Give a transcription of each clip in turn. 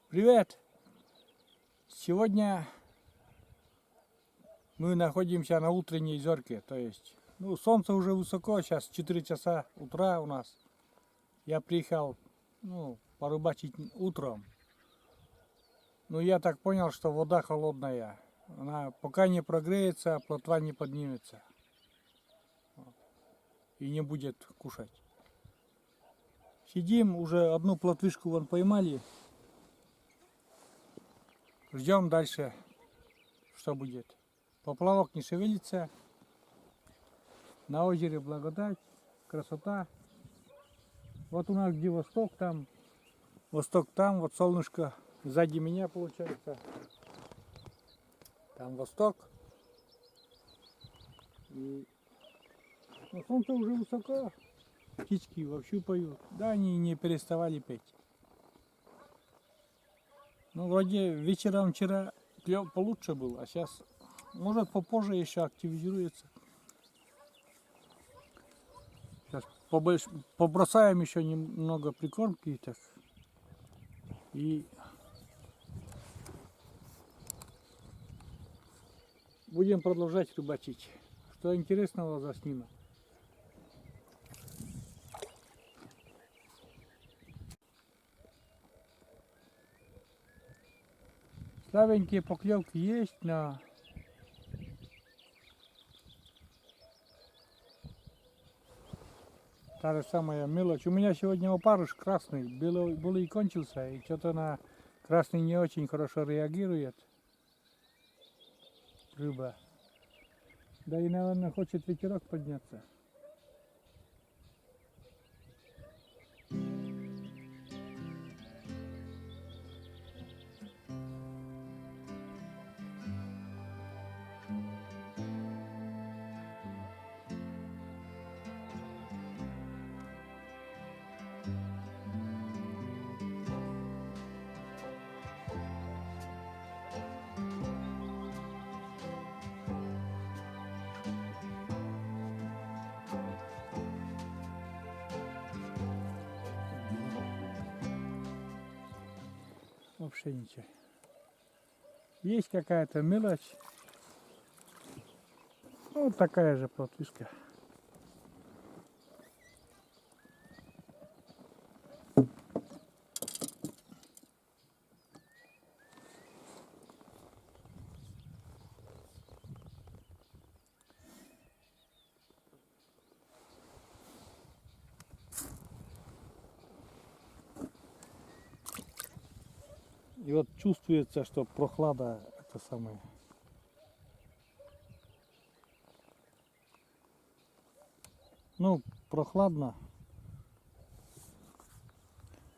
Привет! Сегодня мы находимся на утренней зорьке, то есть, солнце уже высоко, сейчас 4 часа утра у нас. Я приехал, порыбачить утром. Но я так понял, что вода холодная. Она пока не прогреется, плотва не поднимется. И не будет кушать. Сидим, уже одну плотвишку вон поймали. Ждем дальше, что будет. Поплавок не шевелится. На озере благодать, красота. Вот у нас где восток там, вот солнышко сзади меня получается. Там восток. И солнце уже высоко. Птички вовсю поют. Да, они не переставали петь. Вроде вечером вчера клев получше был, а сейчас, может, попозже еще активизируется. Сейчас побросаем еще немного прикормки так. И будем продолжать рыбачить. Что интересного заснимем. Слабенькие поклевки есть, но та же самая мелочь. У меня сегодня опарыш красный, белый кончился, и что-то на красный не очень хорошо реагирует рыба. Да и, наверное, хочет ветерок подняться. Вообще ничего. Есть какая-то мелочь. Вот такая же плотвишка. И вот чувствуется, что прохлада это самое. Прохладно.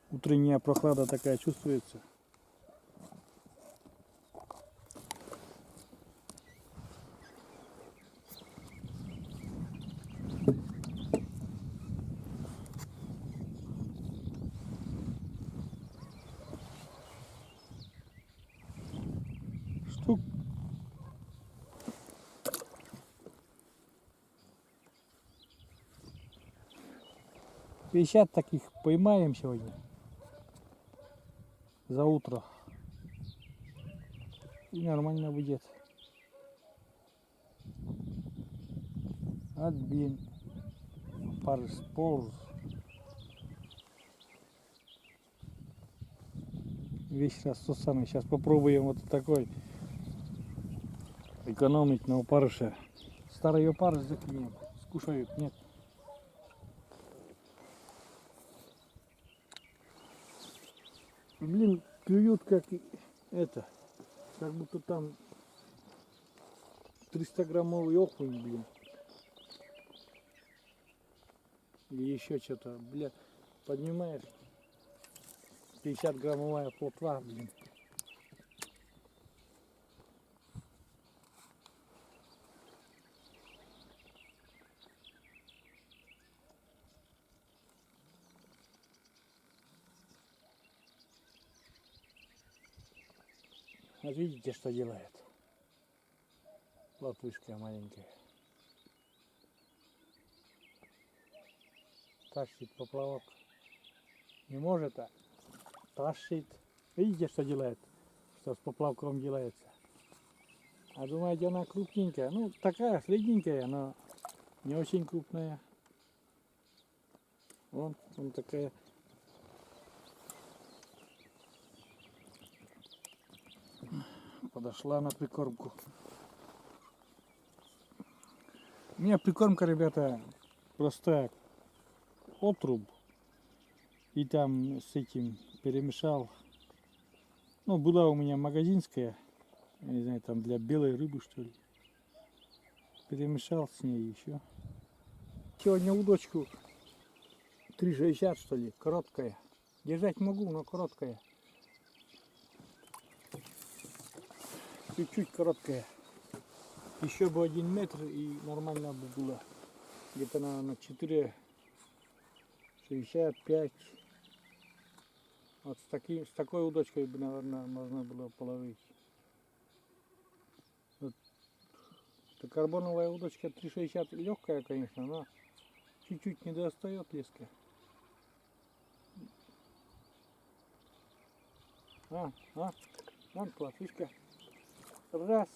Утренняя прохлада такая чувствуется. Штук 50 таких поймаем сегодня за утро. И нормально будет. Блин, пар сполз. Весь рассосанный. Сейчас попробуем вот такой экономить на опарыше. Старый опарыш закинем. Скушают, нет. Блин, клюют как это. Как будто там 300-граммовый окунь, блин. Или еще что-то, бля, поднимаешь. 50-граммовая плотва, блин. Вот видите, что делает плотвышка маленькая. Тащит поплавок. Не может, а тащит. Видите, что делает? Что с поплавком делается. А думаете, она крупненькая? Ну, такая средненькая, но не очень крупная. Вон такая. Подошла на прикормку. У меня прикормка, ребята, простая. Отруб. И там с этим перемешал. Ну, была у меня магазинская. Я не знаю, там для белой рыбы, что ли. Перемешал с ней еще. Сегодня удочку 3,60, что ли, короткая. Держать могу, но короткая. Чуть-чуть короткая. Еще бы 1 метр и нормально бы было. Где-то на 4,65. Вот с такой удочкой бы, наверное, можно было половить. Вот. Это карбоновая удочка 3,60 легкая, конечно, но чуть-чуть не достает леска. Вон плотвичка. Раз.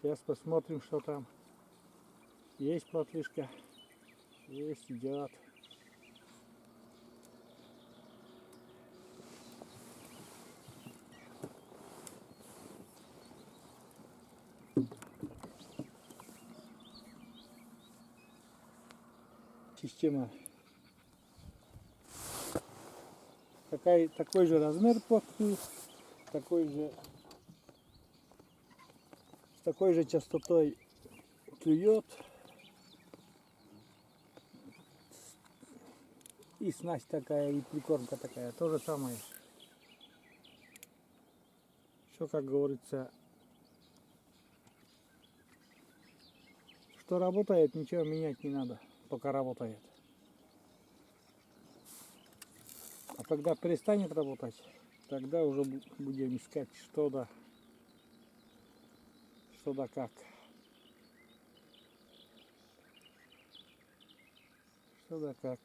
Сейчас посмотрим, что там. Есть плотвишка. Есть, идет. Система. Такой же размер плотвы, с такой же частотой клюет. И снасть такая, и прикормка такая, то же самое. Все, как говорится, что работает, ничего менять не надо, пока работает. А когда перестанет работать, тогда уже будем искать что да как. Что да как.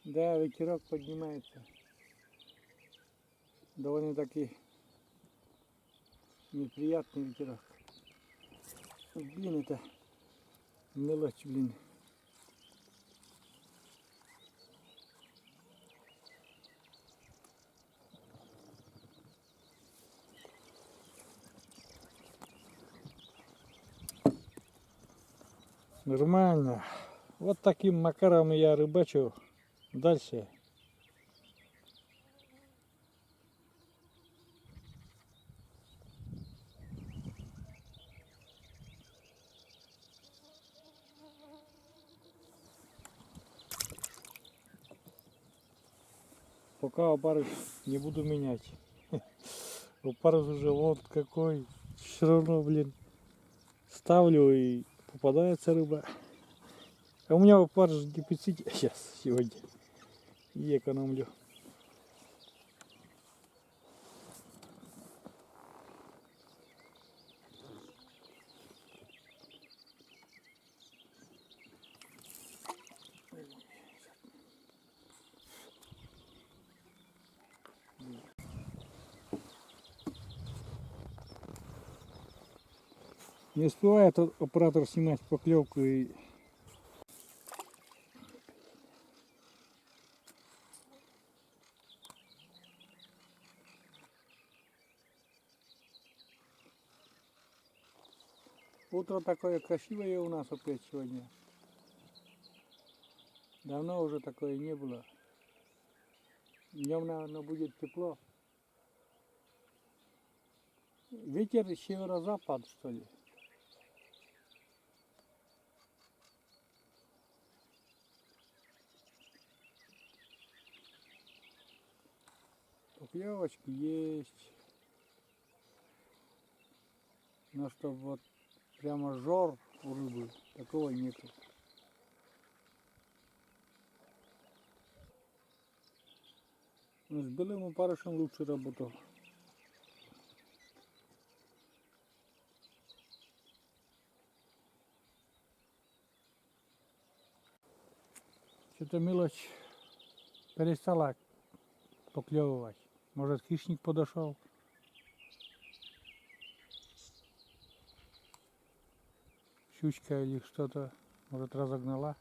Да, ветерок поднимается. Довольно-таки неприятный ветерок. Блин, это мелочь, блин. Нормально. Вот таким макаром я рыбачу дальше. Пока опарыш не буду менять. Опарыш уже вот какой. Все равно, блин, ставлю и попадается рыба. А у меня опарыш в дефиците сейчас, сегодня. И экономлю. Не успевает оператор снимать поклевку и утро такое красивое у нас опять сегодня. Давно уже такое не было. Днем, наверное, будет тепло. Ветер северо-запад, что ли. Поклевочки есть. Но чтобы вот прямо жор у рыбы, такого нету. Ну, с белым опарышем лучше работал. Что-то мелочь перестала поклевывать. Может, хищник подошел. Щучка или что-то, может, разогнала.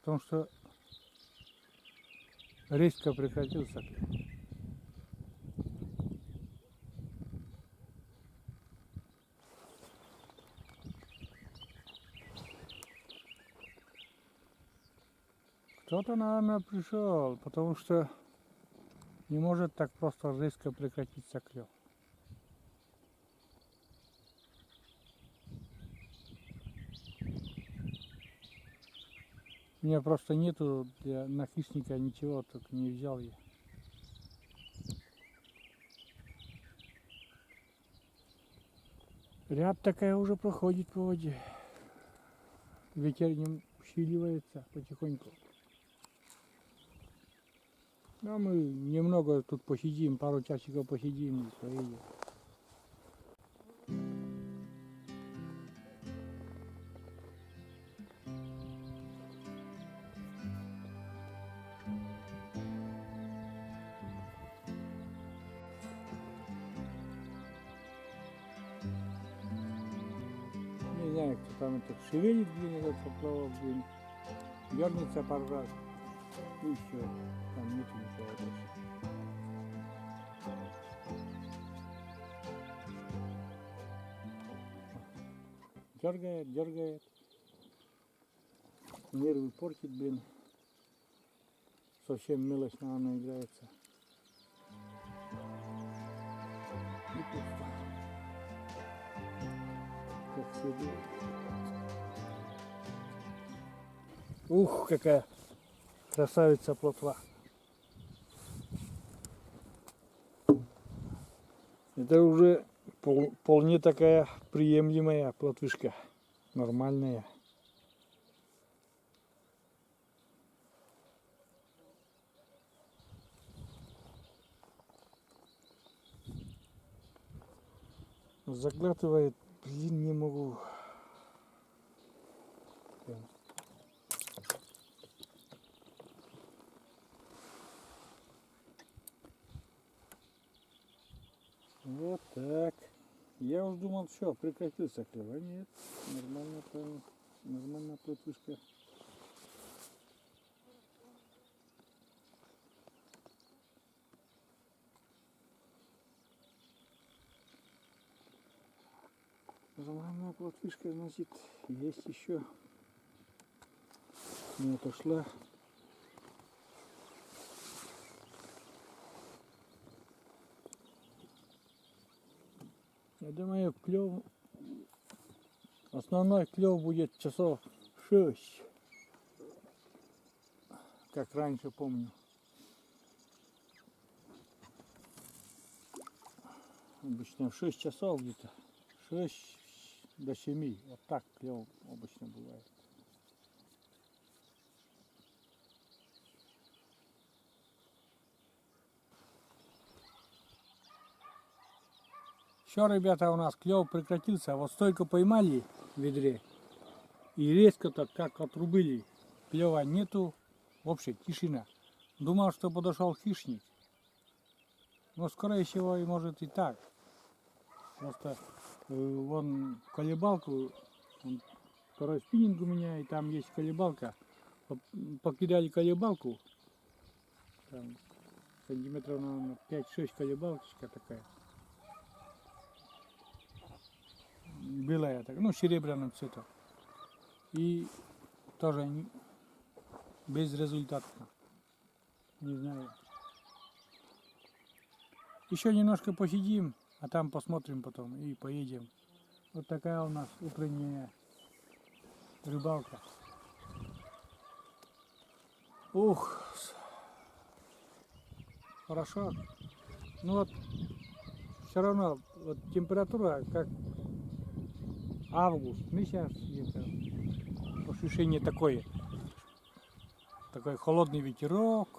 Потому что резко прекратился клев. Кто-то, наверное, пришел, потому что не может так просто резко прекратиться клев. У меня просто нету на хищника ничего, только не взял я. Рябь такая уже проходит по воде. Ветер не усиливается потихоньку. А мы немного тут посидим, пару часиков посидим и поедем. Не знаю, кто там этот шевелит, блин, этот поплавок, блин. Дернется пару раз. И все. Там нету никого больше. Дергает, дергает. Нервы портит, блин. Совсем мелочь, наверное, играется. И пусто. Как все было. Ух, какая красавица плотва. Это уже вполне такая приемлемая плотвышка. Нормальная. Заглатывает, блин, не могу. Вот так. Я уж думал, все, прекратился клев, а нет. Нормально, правильно. Нормальная плотвышка. Нормальная плотвышка, значит, есть еще. Не отошла. Я думаю, клев, основной клев будет часов 6, как раньше помню. Обычно в 6 часов где-то, 6 до 7, вот так клев обычно бывает. Все, ребята, у нас клев прекратился, вот столько поймали в ведре и резко так как отрубили, клева нету, вообще тишина. Думал, что подошел хищник, но скорее всего и может и так. Просто вон колебалку, второй спиннинг у меня, и там есть колебалка. Покидали колебалку, там сантиметров на 5-6 колебалочка такая. Белая, так, ну серебряным цветом. И тоже безрезультатно. Не знаю. Еще немножко посидим, а там посмотрим потом и поедем. Вот такая у нас утренняя рыбалка. Ух, хорошо. Ну вот, все равно вот температура как август, мы сейчас где-то ощущение такое, такой холодный ветерок,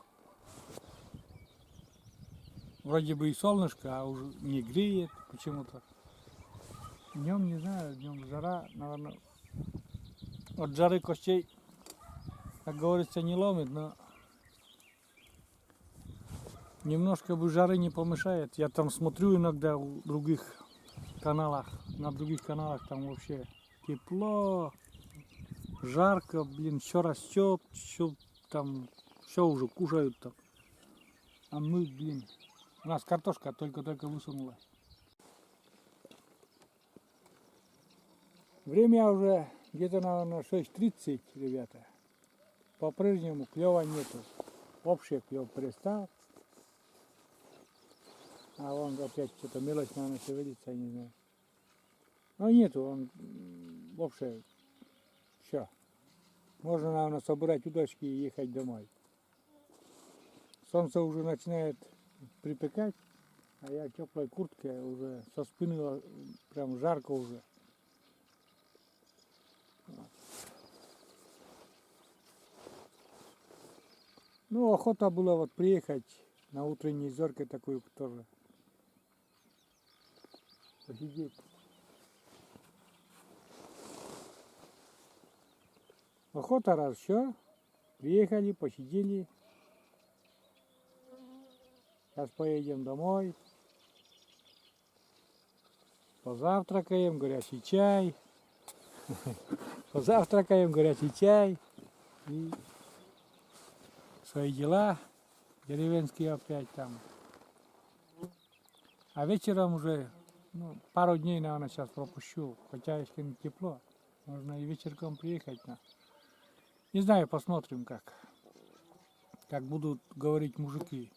вроде бы и солнышко, а уже не греет почему-то. Днем не знаю, днем жара, наверное, от жары костей, как говорится, не ломит, но немножко бы жары не помешает. Я там смотрю иногда у других каналах, на других каналах там вообще тепло, жарко, блин, все растет, все там, все уже кушают там. А мы, блин, у нас картошка только-только высунула. Время уже где-то, наверное, 6:30, ребята. По-прежнему клёва нету. Вообще клёв перестал. А он опять что-то мелочь, наверное, шевелится, я не знаю. Но нету, он вообще все. Можно, наверное, собирать удочки и ехать домой. Солнце уже начинает припекать, а я в теплой куртке уже со спины прям жарко уже. Ну, охота была вот приехать на утренней зорке такую тоже. Посидеть. Охота раз, все. Приехали, посидели. Сейчас поедем домой. Позавтракаем, горячий чай. Позавтракаем, горячий чай. И свои дела деревенские опять там. А вечером уже, ну, пару дней, наверное, сейчас пропущу. Хотя если не тепло, можно и вечерком приехать. Не знаю, посмотрим как будут говорить мужики.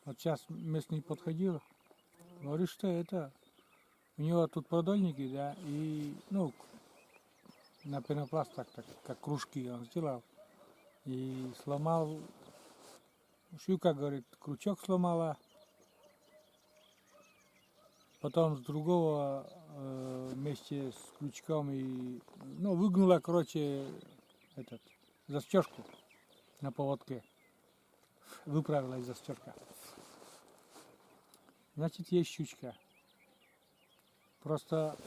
Вот сейчас местный подходил, говорит, что это, у него тут продольники, да, и, ну, на пенопластах, так, как кружки он сделал, и сломал, щука, говорит, крючок сломала, потом с другого вместе с крючком и, ну, выгнула, короче, застежку на поводке, выправилась застежка. Значит, есть щучка. Просто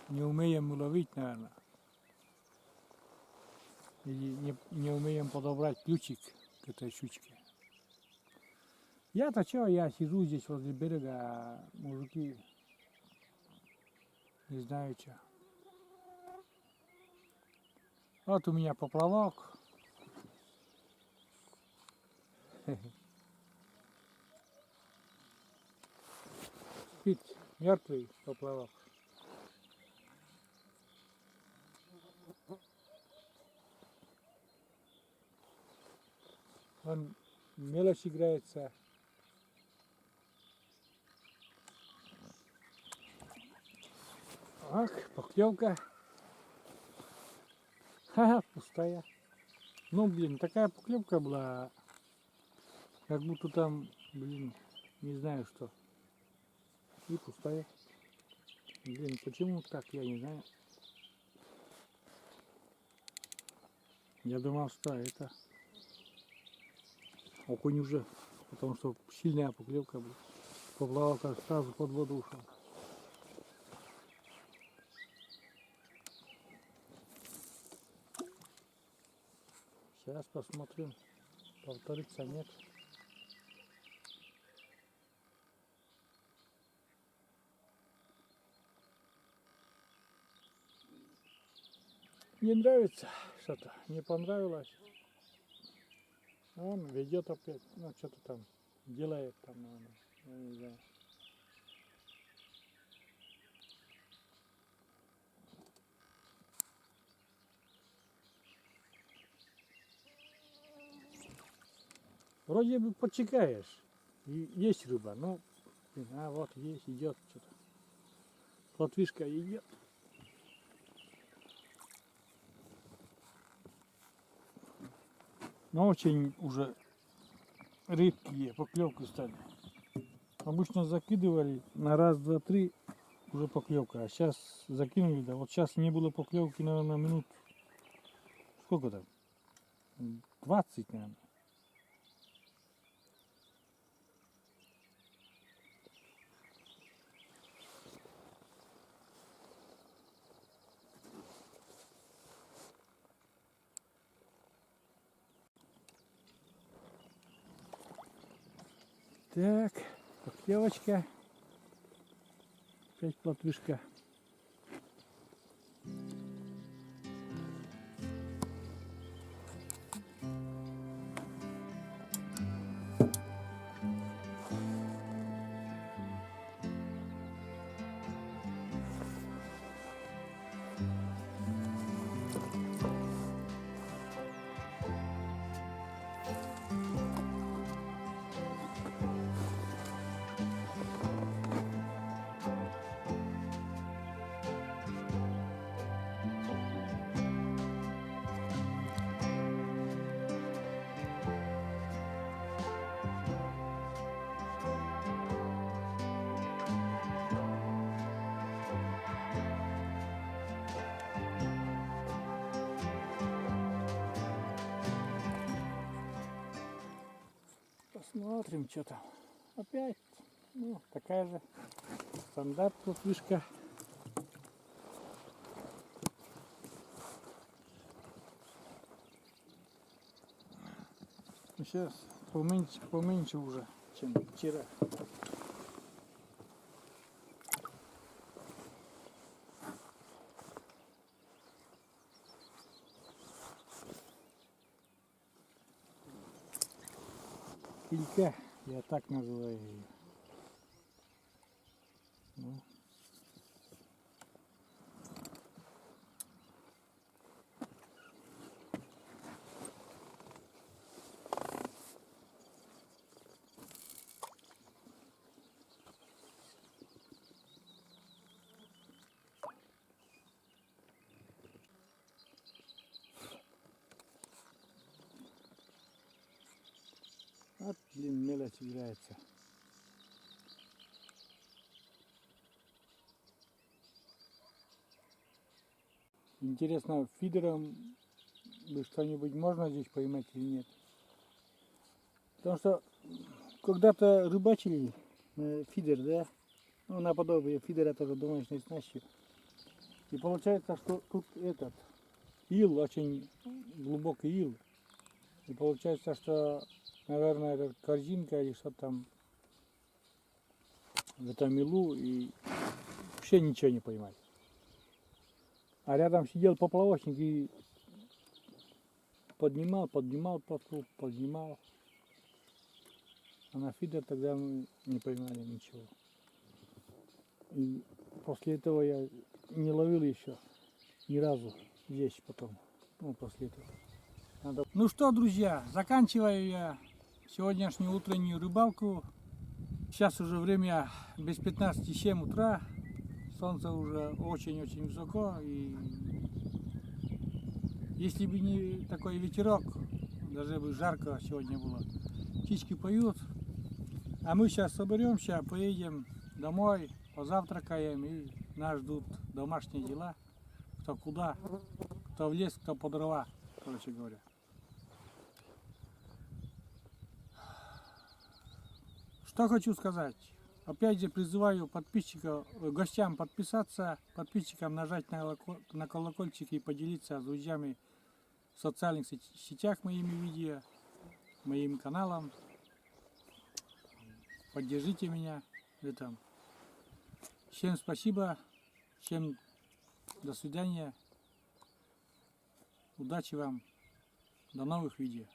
не умеем ловить, наверное. Или не умеем подобрать ключик к этой щучке. Я-то что, я сижу здесь возле берега, а мужики не знаю что. Вот у меня поплавок. Спит мертвый поплавок. Он мелочь играется. Ах, поклевка. Ха-ха, пустая. Ну, блин, такая поклевка была, как будто там, блин, не знаю что. И пустая. Блин, почему так, я не знаю. Я думал, что это окунь уже, потому что сильная поклевка была. Поплавок сразу под воду ушел. Сейчас посмотрим, повторится нет. Не нравится что-то, не понравилось. Он ведет опять, ну что-то там делает там, наверное, я не знаю. Вроде бы подчекаешь, и есть рыба, но, а вот есть, идет что-то. Плотвишка идет. Но очень уже редкие поклевки стали. Обычно закидывали на раз, два, три, уже поклевка. А сейчас закинули, да. Вот сейчас не было поклевки, наверное, минут. Сколько там? 20, наверное. Так, поклевочка. Опять плотвышка. Посмотрим, что там. Опять, ну, такая же стандарт плотвышка. Сейчас поменьше уже, чем вчера. Килька, я так называю ее. Ну. Вот, блин, мелочь играется. Интересно, фидером что-нибудь можно здесь поймать или нет? Потому что когда-то рыбачили фидер, да? Ну, наподобие фидера тоже домашней снастью. И получается, что тут этот ил, очень глубокий ил. И получается, что, наверное, это корзинка или что там в этом илу, и вообще ничего не поймать. А рядом сидел поплавочник и поднимал плотву, поднимал. А на фидер тогда мы не поймали ничего. И после этого я не ловил еще ни разу здесь потом. Ну, после этого. Ну что, друзья, заканчиваю я сегодняшнюю утреннюю рыбалку. Сейчас уже время без 15:07 утра. Солнце уже очень-очень высоко. И если бы не такой ветерок, даже бы жарко сегодня было. Птички поют. А мы сейчас соберемся, поедем домой, позавтракаем, и нас ждут домашние дела. Кто куда, кто в лес, кто по дрова, короче говоря. Что хочу сказать. Опять же призываю подписчиков, гостям подписаться, подписчикам нажать на колокольчик и поделиться с друзьями в социальных сетях моими видео, моим каналом. Поддержите меня в этом. Всем спасибо, всем до свидания, удачи вам, до новых видео.